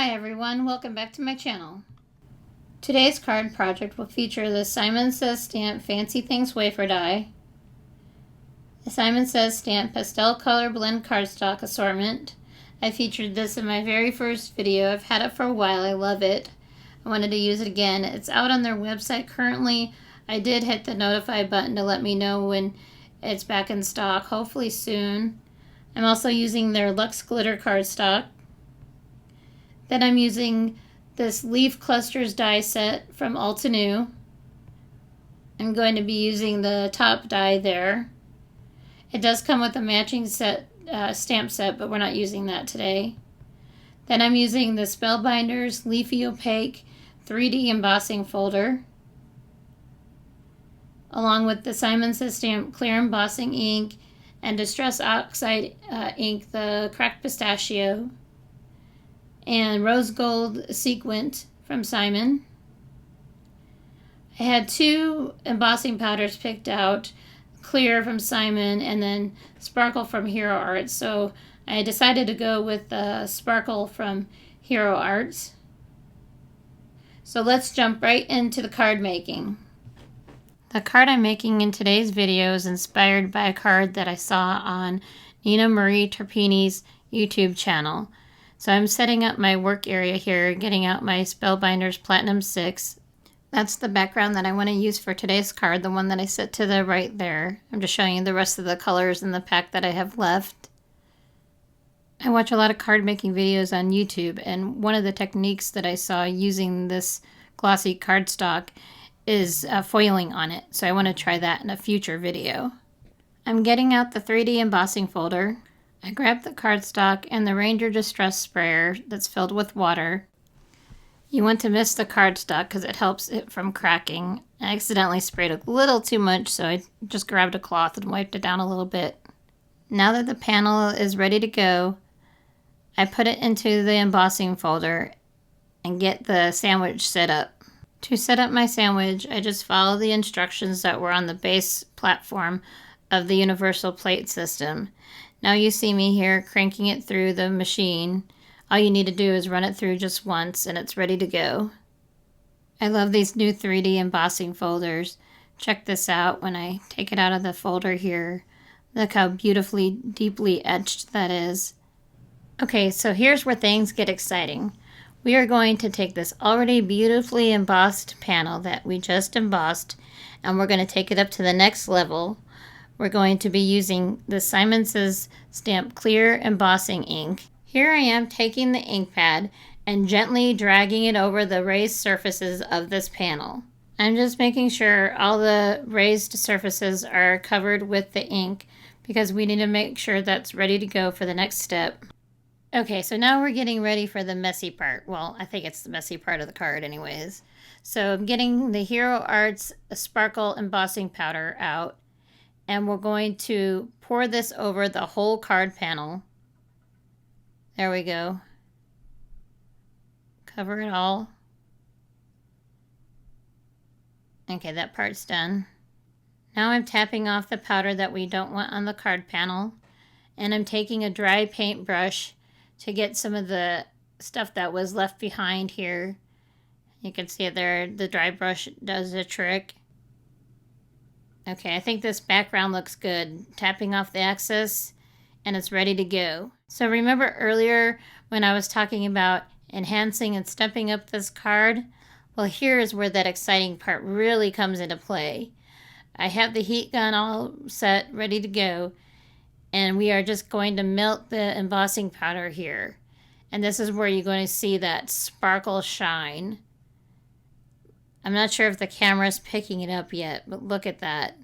Hi everyone, welcome back to my channel. Today's card project will feature the Simon Says Stamp Fancy Things Wafer Die, the Simon Says Stamp Pastel Color Blend Cardstock Assortment. I featured this in my very first video. I've had it for a while, I love it. I wanted to use it again. It's out on their website currently. I did hit the notify button to let me know when it's back in stock, hopefully soon. I'm also using their Luxe Glitter Cardstock. Then I'm using this Leaf Clusters die set from Altenew. I'm going to be using the top die there. It does come with a matching set, stamp set, but we're not using that today. Then I'm using the Spellbinders Leafy Opaque 3D embossing folder, along with the Simon Says Stamp Clear Embossing ink and Distress Oxide ink, the Cracked Pistachio, and Rose Gold Sequent from Simon. I had two embossing powders picked out, Clear from Simon and then Sparkle from Hero Arts. So I decided to go with Sparkle from Hero Arts. So let's jump right into the card making. The card I'm making in today's video is inspired by a card that I saw on Nina Marie Trapini's YouTube channel. So I'm setting up my work area here, getting out my Spellbinders Platinum 6. That's the background that I want to use for today's card, the one that I set to the right there. I'm just showing you the rest of the colors in the pack that I have left. I watch a lot of card making videos on YouTube, and one of the techniques that I saw using this glossy cardstock is foiling on it. So I want to try that in a future video. I'm getting out the 3D embossing folder. I grabbed the cardstock and the Ranger Distress sprayer that's filled with water. You want to mist the cardstock because it helps it from cracking. I accidentally sprayed a little too much, so I just grabbed a cloth and wiped it down a little bit. Now that the panel is ready to go, I put it into the embossing folder and get the sandwich set up. To set up my sandwich, I just follow the instructions that were on the base platform of the universal plate system. Now you see me here cranking it through the machine. All you need to do is run it through just once and it's ready to go. I love these new 3D embossing folders. Check this out when I take it out of the folder here. Look how beautifully, deeply etched that is. Okay, so here's where things get exciting. We are going to take this already beautifully embossed panel that we just embossed, and we're going to take it up to the next level. We're going to be using the Simon Says Stamp Clear Embossing ink. Here I am taking the ink pad and gently dragging it over the raised surfaces of this panel. I'm just making sure all the raised surfaces are covered with the ink because we need to make sure that's ready to go for the next step. Okay, so now we're getting ready for the messy part. Well, I think it's the messy part of the card anyways. So I'm getting the Hero Arts Sparkle Embossing Powder out, and we're going to pour this over the whole card panel. There we go. Cover it all. Okay, that part's done. Now I'm tapping off the powder that we don't want on the card panel, and I'm taking a dry paint brush to get some of the stuff that was left behind here. You can see it there, the dry brush does the trick. Okay, I think this background looks good. Tapping off the excess and it's ready to go. So remember earlier when I was talking about enhancing and stepping up this card? Well, here is where that exciting part really comes into play. I have the heat gun all set, ready to go, and we are just going to melt the embossing powder here. And this is where you're going to see that sparkle shine. I'm not sure if the camera's picking it up yet, but look at that.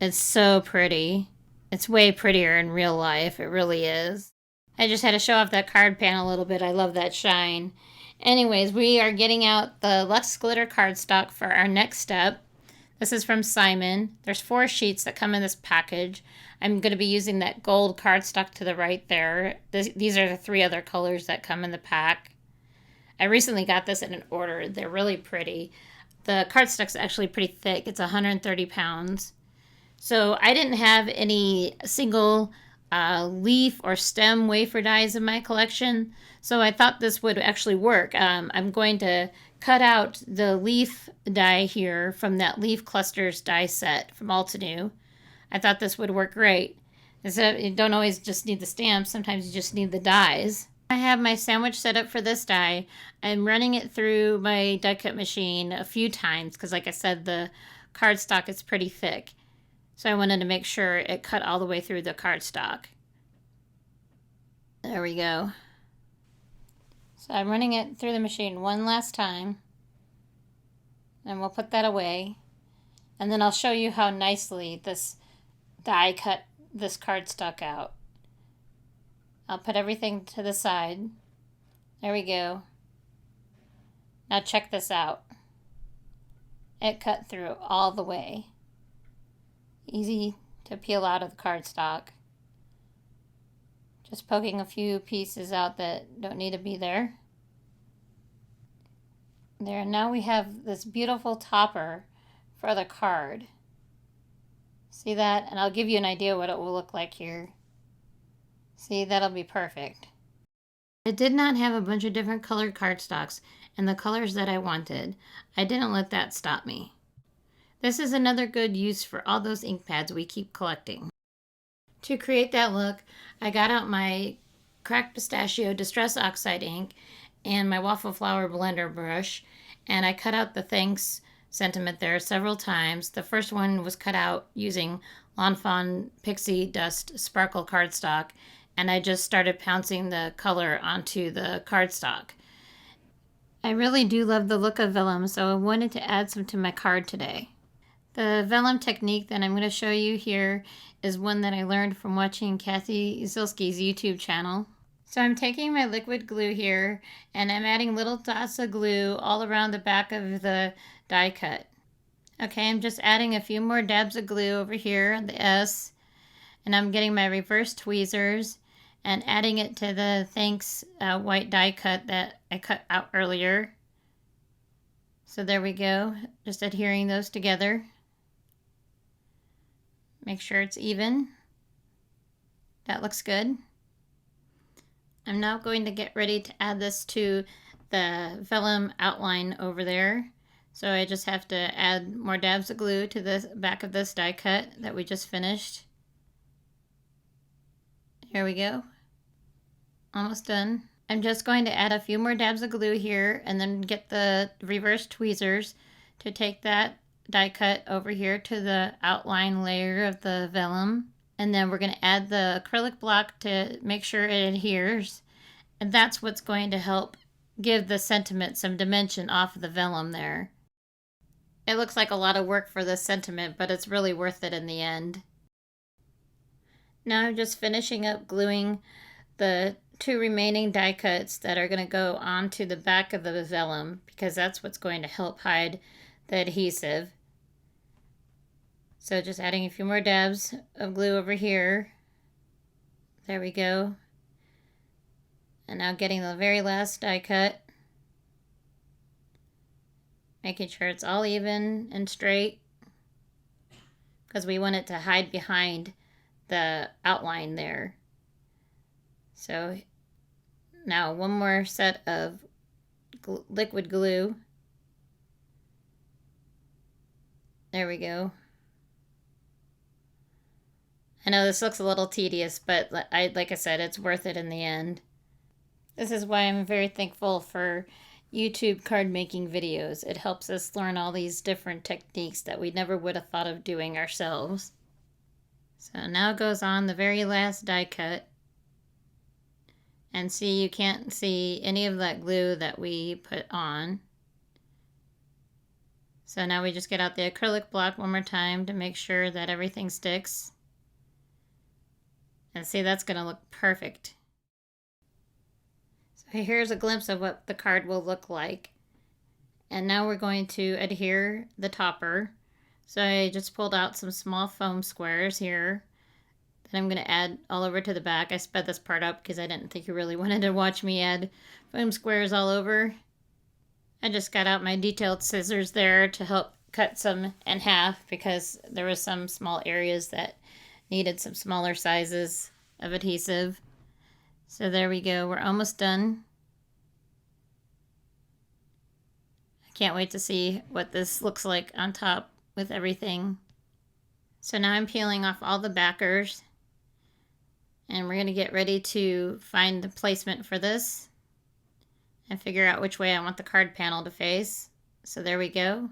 It's so pretty. It's way prettier in real life. It really is. I just had to show off that card panel a little bit. I love that shine. Anyways, we are getting out the Luxe Glitter Cardstock for our next step. This is from Simon. There's 4 sheets that come in this package. I'm going to be using that gold cardstock to the right there. These are the 3 other colors that come in the pack. I recently got this in an order. They're really pretty. The cardstock's actually pretty thick. It's 130 pounds. So I didn't have any single leaf or stem wafer dies in my collection, so I thought this would actually work. I'm going to cut out the leaf die here from that leaf clusters die set from Altenew. I thought this would work great. Instead, you don't always just need the stamps, sometimes you just need the dies. I have my sandwich set up for this die. I'm running it through my die cut machine a few times because, like I said, the cardstock is pretty thick. So I wanted to make sure it cut all the way through the cardstock. There we go. So I'm running it through the machine one last time. And we'll put that away. And then I'll show you how nicely this die cut this cardstock out. I'll put everything to the side. There we go. Now check this out. It cut through all the way. Easy to peel out of the cardstock. Just poking a few pieces out that don't need to be there. There, now we have this beautiful topper for the card. See that? And I'll give you an idea what it will look like here. See, that'll be perfect. I did not have a bunch of different colored cardstocks and the colors that I wanted. I didn't let that stop me. This is another good use for all those ink pads we keep collecting. To create that look, I got out my cracked pistachio Distress Oxide ink and my waffle flower blender brush, and I cut out the thanks sentiment there several times. The first one was cut out using Lawn Fawn Pixie Dust Sparkle cardstock, and I just started pouncing the color onto the cardstock. I really do love the look of vellum, so I wanted to add some to my card today. The vellum technique that I'm going to show you here is one that I learned from watching Kathy Zilski's YouTube channel. So I'm taking my liquid glue here and I'm adding little dots of glue all around the back of the die cut. Okay, I'm just adding a few more dabs of glue over here on the S, and I'm getting my reverse tweezers and adding it to the thanks white die cut that I cut out earlier. So there we go, just adhering those together. Make sure it's even. That looks good. I'm now going to get ready to add this to the vellum outline over there. So I just have to add more dabs of glue to the back of this die cut that we just finished. Here we go. Almost done. I'm just going to add a few more dabs of glue here and then get the reverse tweezers to take that die cut over here to the outline layer of the vellum. And then we're going to add the acrylic block to make sure it adheres. And that's what's going to help give the sentiment some dimension off of the vellum there. It looks like a lot of work for this sentiment, but it's really worth it in the end. Now I'm just finishing up gluing the two remaining die cuts that are going to go onto the back of the vellum, because that's what's going to help hide the adhesive. So just adding a few more dabs of glue over here. There we go. And now getting the very last die cut. Making sure it's all even and straight, because we want it to hide behind the outline there. So now one more set of liquid glue. There we go. I know this looks a little tedious, but like I said, it's worth it in the end. This is why I'm very thankful for YouTube card making videos. It helps us learn all these different techniques that we never would have thought of doing ourselves. So now goes on the very last die cut. And see, you can't see any of that glue that we put on. So now we just get out the acrylic block one more time to make sure that everything sticks. And see, that's going to look perfect. So here's a glimpse of what the card will look like. And now we're going to adhere the topper. So I just pulled out some small foam squares here that I'm going to add all over to the back. I sped this part up because I didn't think you really wanted to watch me add foam squares all over. I just got out my detailed scissors there to help cut some in half because there was some small areas that needed some smaller sizes. of adhesive. So there we go, we're almost done. I can't wait to see what this looks like on top with everything. So now I'm peeling off all the backers, and we're going to get ready to find the placement for this and figure out which way I want the card panel to face. So there we go.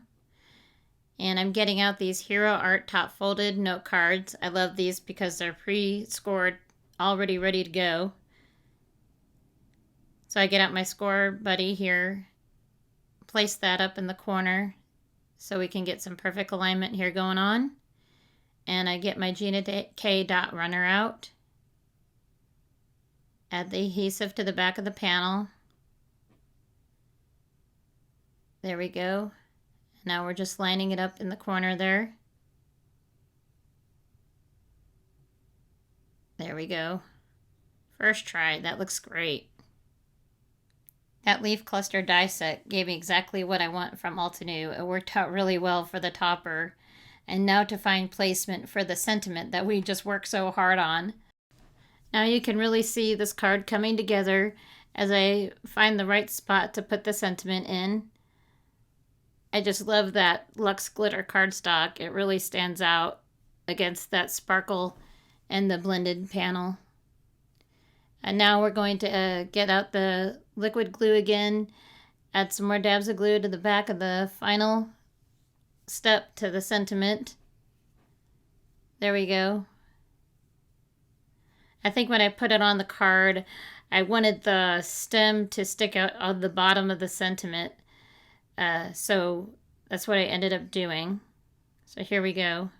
And I'm getting out these Hero Art top folded note cards. I love these because they're pre-scored, already ready to go. So I get out my Scor buddy here, place that up in the corner so we can get some perfect alignment here going on. And I get my Gina K Dot Runner out. Add the adhesive to the back of the panel. There we go. Now we're just lining it up in the corner there. There we go. First try, that looks great. That leaf cluster die set gave me exactly what I want from Altenew. It worked out really well for the topper. And now to find placement for the sentiment that we just worked so hard on. Now you can really see this card coming together as I find the right spot to put the sentiment in. I just love that Luxe Glitter cardstock. It really stands out against that sparkle and the blended panel. And now we're going to get out the liquid glue again, add some more dabs of glue to the back of the final step to the sentiment. There we go. I think when I put it on the card, I wanted the stem to stick out of the bottom of the sentiment. So that's what I ended up doing. So here we go.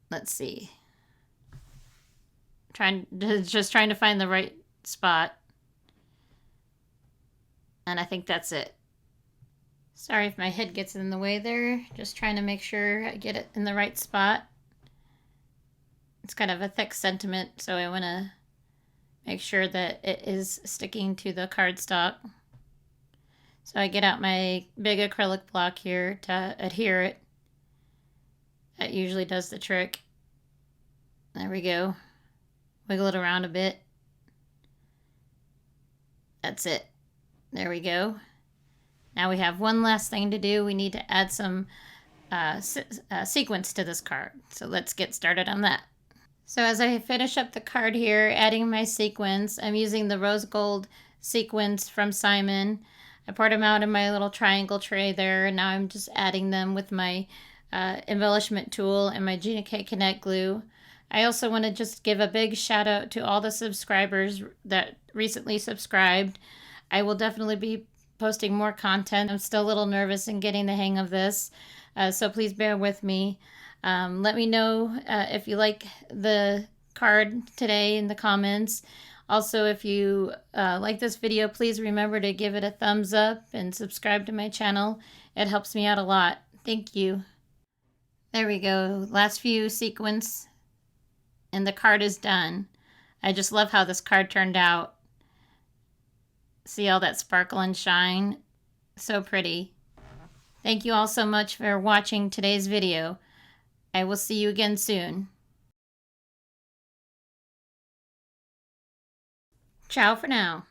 Let's see. Just trying to find the right spot. And I think that's it. Sorry if my head gets in the way there. Just trying to make sure I get it in the right spot. It's kind of a thick sentiment, so I want to make sure that it is sticking to the cardstock. So I get out my big acrylic block here to adhere it. That usually does the trick. There we go. Wiggle it around a bit. That's it. There we go. Now we have one last thing to do. We need to add some sequins to this card. So let's get started on that. So as I finish up the card here, adding my sequins, I'm using the rose gold sequins from Simon. I poured them out in my little triangle tray there, and now I'm just adding them with my embellishment tool and my Gina K Connect glue. I also want to just give a big shout out to all the subscribers that recently subscribed. I will definitely be posting more content. I'm still a little nervous in getting the hang of this, so please bear with me. Let me know if you like the card today in the comments. Also, if you like this video, please remember to give it a thumbs up and subscribe to my channel. It helps me out a lot. Thank you. There we go. Last few sequins and the card is done. I just love how this card turned out. See all that sparkle and shine? So pretty. Thank you all so much for watching today's video. I will see you again soon. Ciao for now.